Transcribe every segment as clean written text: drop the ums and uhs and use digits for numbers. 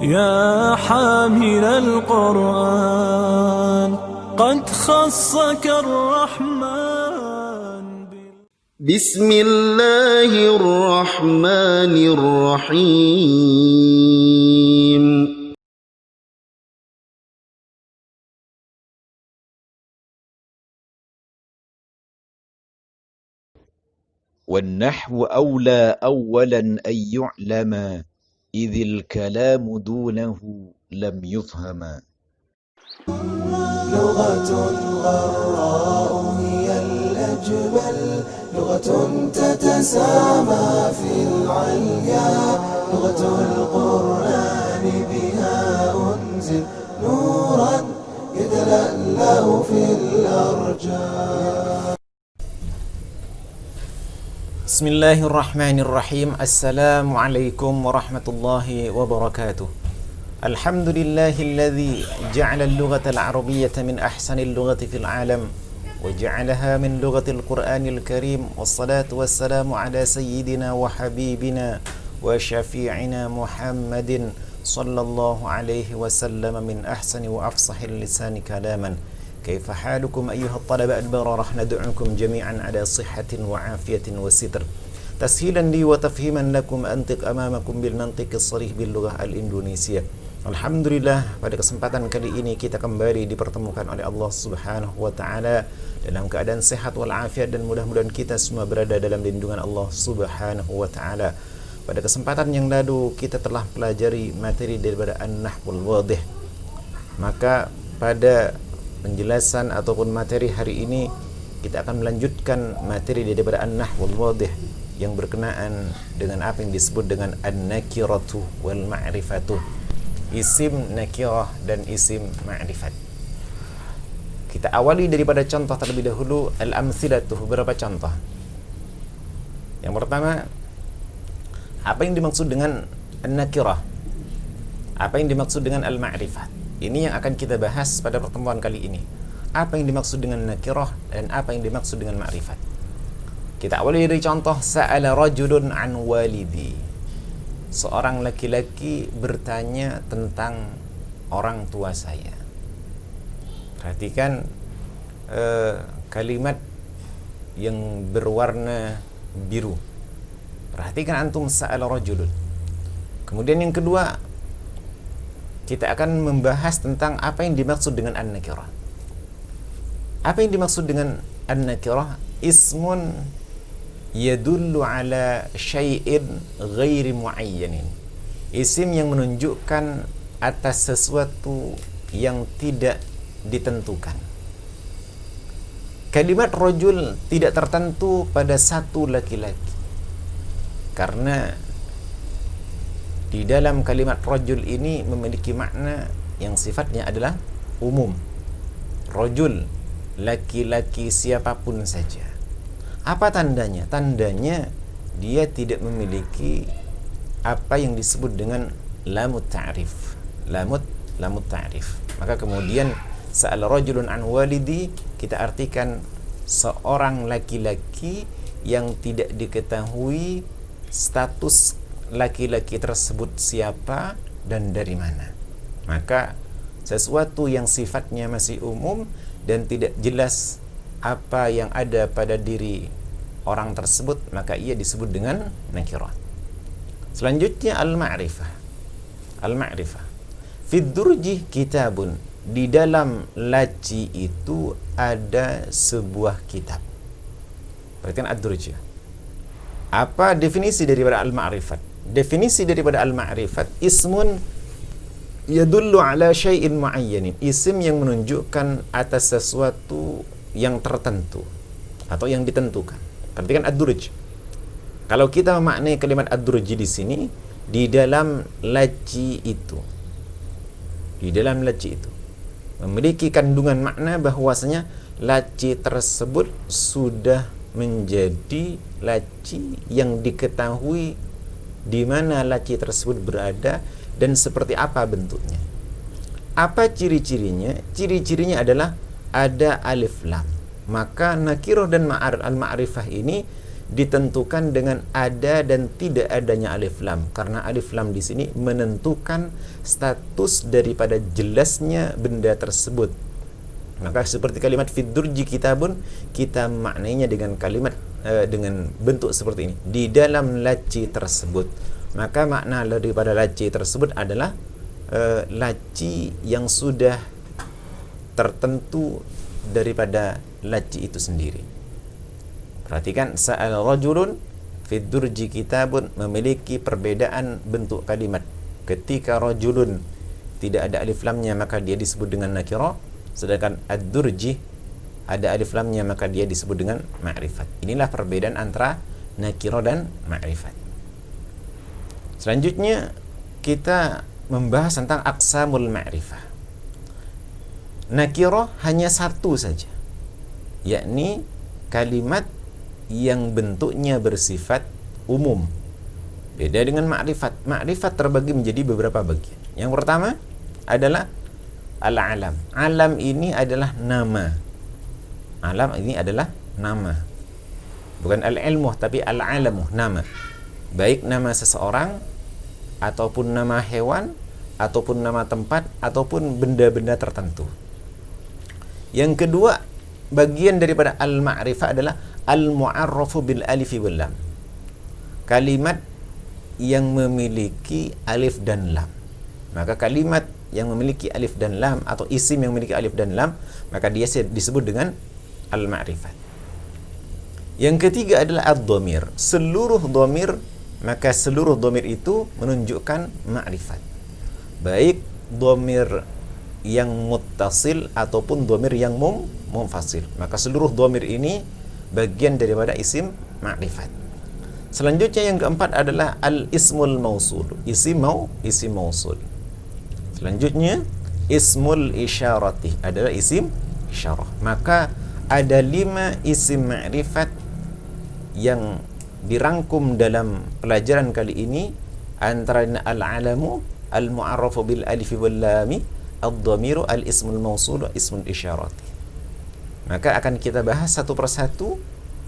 يا حامل القرآن قد خصك الرحمن. بسم الله الرحمن الرحيم. والنحو أولى أولا أن يعلم إذ الكلام دونه لم يفهم. لغة غراء هي الأجمل، لغة تتسامى في العليا، لغة القرآن بها أنزل نورا يتلألأ في الأرجاء. بسم الله الرحمن الرحيم. السلام عليكم ورحمة الله وبركاته. الحمد لله الذي جعل اللغة العربية من أحسن اللغة في العالم وجعلها من لغة القرآن الكريم، والصلاة والسلام على سيدنا وحبيبنا وشفيعنا محمد صلى الله عليه وسلم من أحسن وأفصح اللسان كلاما. كيف حالكم أيها الطلبة البررة؟ ندعوكم جميعا على صحة وعافية وستر، تسهيلا لي وتفهيما لكم أنطق أمامكم بالمنطق الصريح باللغة الإندونيسية. Alhamdulillah, pada kesempatan kali ini kita kembali dipertemukan oleh Allah Subhanahu wa Ta'ala dalam keadaan sehat walafiat, dan mudah-mudahan kita semua berada dalam lindungan Allah Subhanahu wa Ta'ala. Pada kesempatan yang lalu kita telah pelajari materi daripada An-Nahwul Wadih. Maka pada penjelasan ataupun materi hari ini kita akan melanjutkan materi daripada An-Nahwul Wadih yang berkenaan dengan apa yang disebut dengan An-Nakiratu wal Ma'rifatu, isim nakirah dan isim ma'rifat. Kita awali daripada contoh terlebih dahulu, al-amthilatuh, beberapa contoh. Yang pertama, apa yang dimaksud dengan an-nakirah? Apa yang dimaksud dengan al-ma'rifat? Ini yang akan kita bahas pada pertemuan kali ini. Apa yang dimaksud dengan nakirah dan apa yang dimaksud dengan ma'rifat? Kita awali dari contoh, sa'ala rajulun an walidi. Seorang laki-laki bertanya tentang orang tua saya. Perhatikan kalimat yang berwarna biru. Perhatikan antum, sa'ala rajulun. Kemudian yang kedua, kita akan membahas tentang apa yang dimaksud dengan an-nakirah. Apa yang dimaksud dengan an-nakirah? Ismun yadullu ala syai'in ghairi muayyanin. Isim yang menunjukkan atas sesuatu yang tidak ditentukan. Kalimat rajul tidak tertentu pada satu laki-laki, karena di dalam kalimat rajul ini memiliki makna yang sifatnya adalah umum. Rajul, laki-laki siapapun saja. Apa tandanya? Tandanya dia tidak memiliki apa yang disebut dengan lamut ta'rif. Lamut ta'rif. Maka kemudian sa'ala rajulun an walidi kita artikan seorang laki-laki yang tidak diketahui status laki-laki tersebut siapa dan dari mana. Maka sesuatu yang sifatnya masih umum dan tidak jelas apa yang ada pada diri orang tersebut, maka ia disebut dengan nakirah. Selanjutnya al-ma'rifah. Al-ma'rifah. Fid durji kitabun. Di dalam laci itu ada sebuah kitab. Perhatikan ad-durji. Apa definisi daripada al-ma'rifat? Definisi daripada al-ma'rifat, ismun yadullu ala syai'in muayyanin. Isim yang menunjukkan atas sesuatu yang tertentu atau yang ditentukan. Perhatikan ad-durj. Kalau kita memaknai kalimat ad-durj di sini, di dalam laci itu, memiliki kandungan makna bahwasanya laci tersebut sudah menjadi laci yang diketahui di mana laci tersebut berada dan seperti apa bentuknya. Apa ciri-cirinya? Ciri-cirinya adalah ada alif lam. Maka nakirah dan al-ma'rifah ini ditentukan dengan ada dan tidak adanya alif lam, karena alif lam di sini menentukan status daripada jelasnya benda tersebut. Maka seperti kalimat fiddurji kitabun, kita maknainya dengan kalimat dengan bentuk seperti ini, di dalam laci tersebut. Maka makna daripada laci tersebut adalah laci yang sudah tertentu daripada laci itu sendiri. Perhatikan, sa'al rajulun fid durji kitabun memiliki perbedaan bentuk kalimat. Ketika rajulun tidak ada alif lamnya maka dia disebut dengan nakirah, sedangkan ad-durji ada alif lamnya maka dia disebut dengan ma'rifat. Inilah perbedaan antara nakirah dan ma'rifat. Selanjutnya kita membahas tentang aqsamul ma'rifah. Nakirah hanya satu saja, yakni kalimat yang bentuknya bersifat umum. Beda dengan ma'rifat. Ma'rifat terbagi menjadi beberapa bagian. Yang pertama adalah al-alam. Alam ini adalah nama. Alam ini adalah nama. Bukan al-ilmu, tapi al-alamu, nama. Baik nama seseorang, ataupun nama hewan, ataupun nama tempat, ataupun benda-benda tertentu. Yang kedua, bagian daripada al-ma'rifah adalah al-mu'arrafu bil alifi wal lam. Kalimat yang memiliki alif dan lam. Maka kalimat yang memiliki alif dan lam atau isim yang memiliki alif dan lam, maka dia disebut dengan al-ma'rifat. Yang ketiga adalah ad-dhamir. Seluruh dhamir, maka seluruh dhamir itu menunjukkan ma'rifat. Baik dhamir yang muttasil ataupun dhamir yang munfasil. Maka seluruh dhamir ini bagian daripada isim ma'rifat. Selanjutnya yang keempat adalah al-ismul mausul. Isim mausul. Selanjutnya ismul isyarati adalah isim isyarah. Maka ada 5 isim ma'rifat yang dirangkum dalam pelajaran kali ini, antara al-alamu, al-mu'arrafu bil alifi wal lami, ad-dhamiru, al-ismul mausul, ismul isyarati. Maka akan kita bahas satu persatu,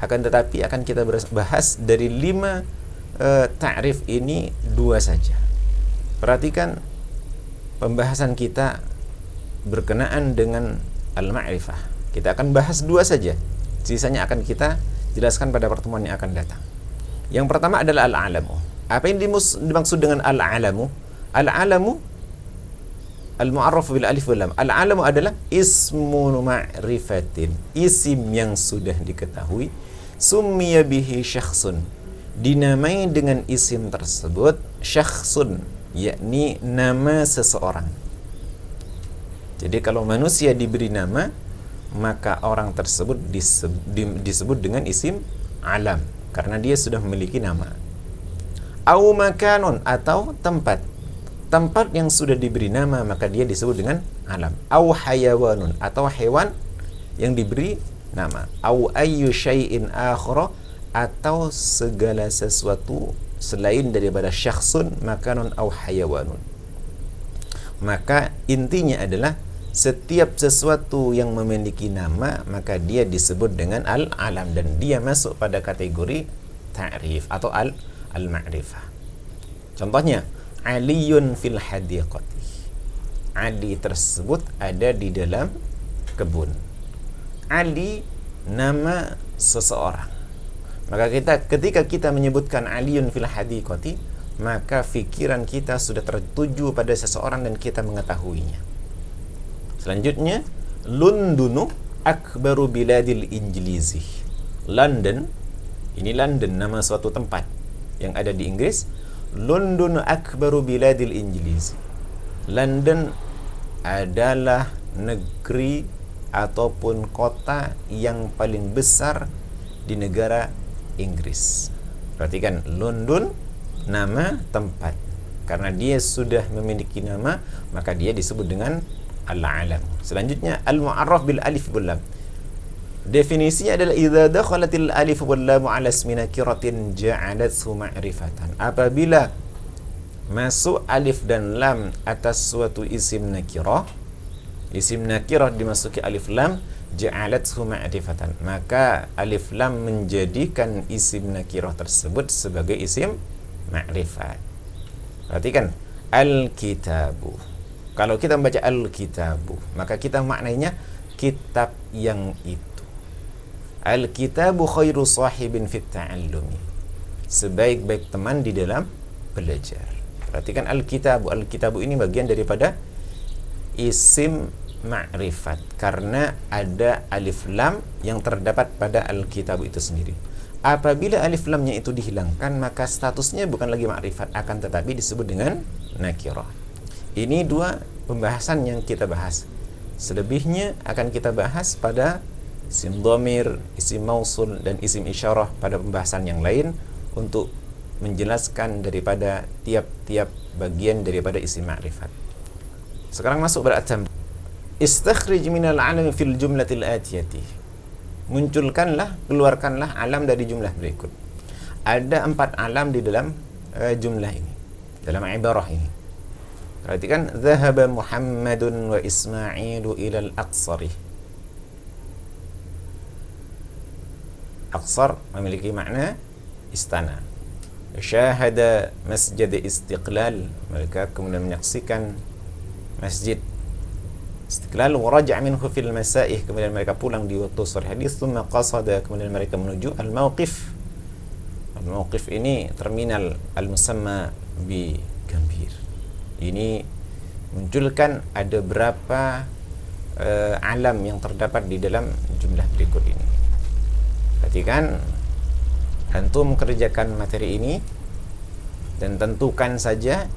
akan tetapi akan kita bahas dari 5 ta'rif ini 2 saja. Perhatikan pembahasan kita berkenaan dengan al-ma'rifah. Kita akan bahas 2 saja. Sisanya akan kita jelaskan pada pertemuan yang akan datang. Yang pertama adalah al-alamu. Apa yang dimaksud dengan al-alamu? Al-alamu al-mu'arraf bil alif wal lam. Al-alamu adalah ismu ma'rifatin, isim yang sudah diketahui, summiya bihi syakhsun, dinamai dengan isim tersebut syakhsun, yakni nama seseorang. Jadi kalau manusia diberi nama, maka orang tersebut disebut dengan isim alam, karena dia sudah memiliki nama. Au makanun, atau tempat yang sudah diberi nama, maka dia disebut dengan alam. Au hayawanun, atau hewan yang diberi nama. Au ayyu syai'in akhara, atau segala sesuatu selain daripada syakhsun, makanun, au hayawanun. Maka intinya adalah setiap sesuatu yang memiliki nama, maka dia disebut dengan al-alam, dan dia masuk pada kategori ta'rif atau al-ma'rifah. Contohnya, Aliyun fil hadiqati. Ali tersebut ada di dalam kebun. Ali nama seseorang. Maka ketika kita menyebutkan Aliyun fil hadiqati, maka fikiran kita sudah tertuju pada seseorang dan kita mengetahuinya. Selanjutnya, Londonu akbaru biladil Injilizi. London, ini London, nama suatu tempat yang ada di Inggris. London akbaru biladil Injilizi. London adalah negeri ataupun kota yang paling besar di negara Inggris. Perhatikan, London nama tempat. Karena dia sudah memiliki nama, maka dia disebut dengan al-alam. Selanjutnya, al-mu'arraf bil alif wal lam. Definisinya adalah idza dakhalatil alif wal lam ala ismi nakiratin ja'alathu ma'rifatan. Apabila masuk alif dan lam atas suatu isim nakirah, isim nakirah dimasuki alif lam, ja'alathu ma'rifatan, maka alif lam menjadikan isim nakirah tersebut sebagai isim ma'rifat. Perhatikan, al-kitabu. Kalau kita membaca al-kitabu, maka kita maknanya kitab yang itu. Al-kitabu khairu sahibin fit ta'allumi, sebaik-baik teman di dalam belajar. Perhatikan al-kitabu. Al-kitabu ini bagian daripada isim ma'rifat karena ada alif lam yang terdapat pada al-kitabu itu sendiri. Apabila alif lamnya itu dihilangkan, maka statusnya bukan lagi ma'rifat, akan tetapi disebut dengan nakirah. Ini dua pembahasan yang kita bahas. Selebihnya akan kita bahas pada isim dhamir, isim mausul, dan isim isyarah pada pembahasan yang lain untuk menjelaskan daripada tiap-tiap bagian daripada isim ma'rifat. Sekarang masuk pada atam. Istakhrij minal alam fil jumlatil atiyati. Munculkanlah, keluarkanlah alam dari jumlah berikut. Ada 4 alam di dalam jumlah ini, dalam ibarah ini. Perhatikan, dhahaba Muhammadun wa Ismailu ilal aqsari. Aqsar memiliki makna istana. Syahada Masjid Istiqlal, mereka kemudian menyaksikan Masjid Istiqlal. Waraja' minhu fil masaih, kemudian mereka pulang di waktu sore hadis. Thumma qasada, kemudian mereka menuju al-mauqif. Al-mauqif ini terminal al-musamma bi Gambir. Ini munculkan ada berapa alam yang terdapat di dalam jumlah berikut ini. Perhatikan, antum kerjakan materi ini dan tentukan saja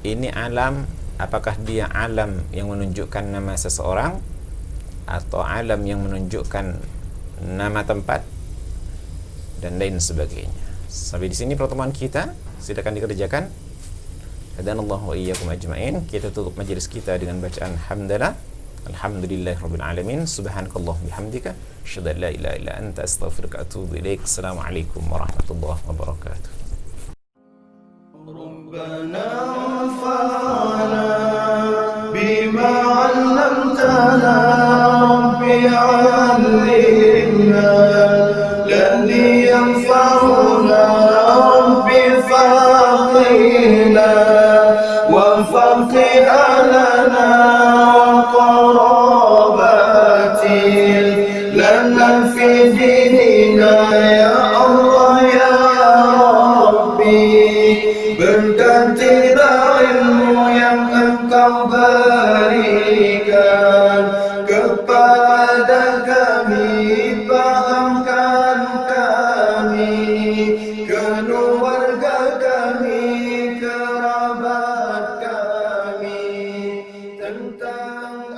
ini alam. Apakah dia alam yang menunjukkan nama seseorang atau alam yang menunjukkan nama tempat dan lain sebagainya. Sampai di sini pertemuan kita, silakan dikerjakan. Hadanallahu wa iyyakum ajma'in. Kita tutup majelis kita dengan bacaan hamdalah. Alhamdulillahirabbil alamin. Subhanakallah bihamdika asyhadu an la ilaha illa anta astaghfiruka wa atubu ilaik. Assalamualaikum warahmatullahi wabarakatuh. بما علمتنا ربي علمنا الذي ينفعنا ربي فقهنا وفقه لنا وقراباتي لنا في ديننا يا الله يا ربي bergantilah ilmu yang engkau berikan kepada kami, pahamkan kami, keluarga kami, kerabat kami tentang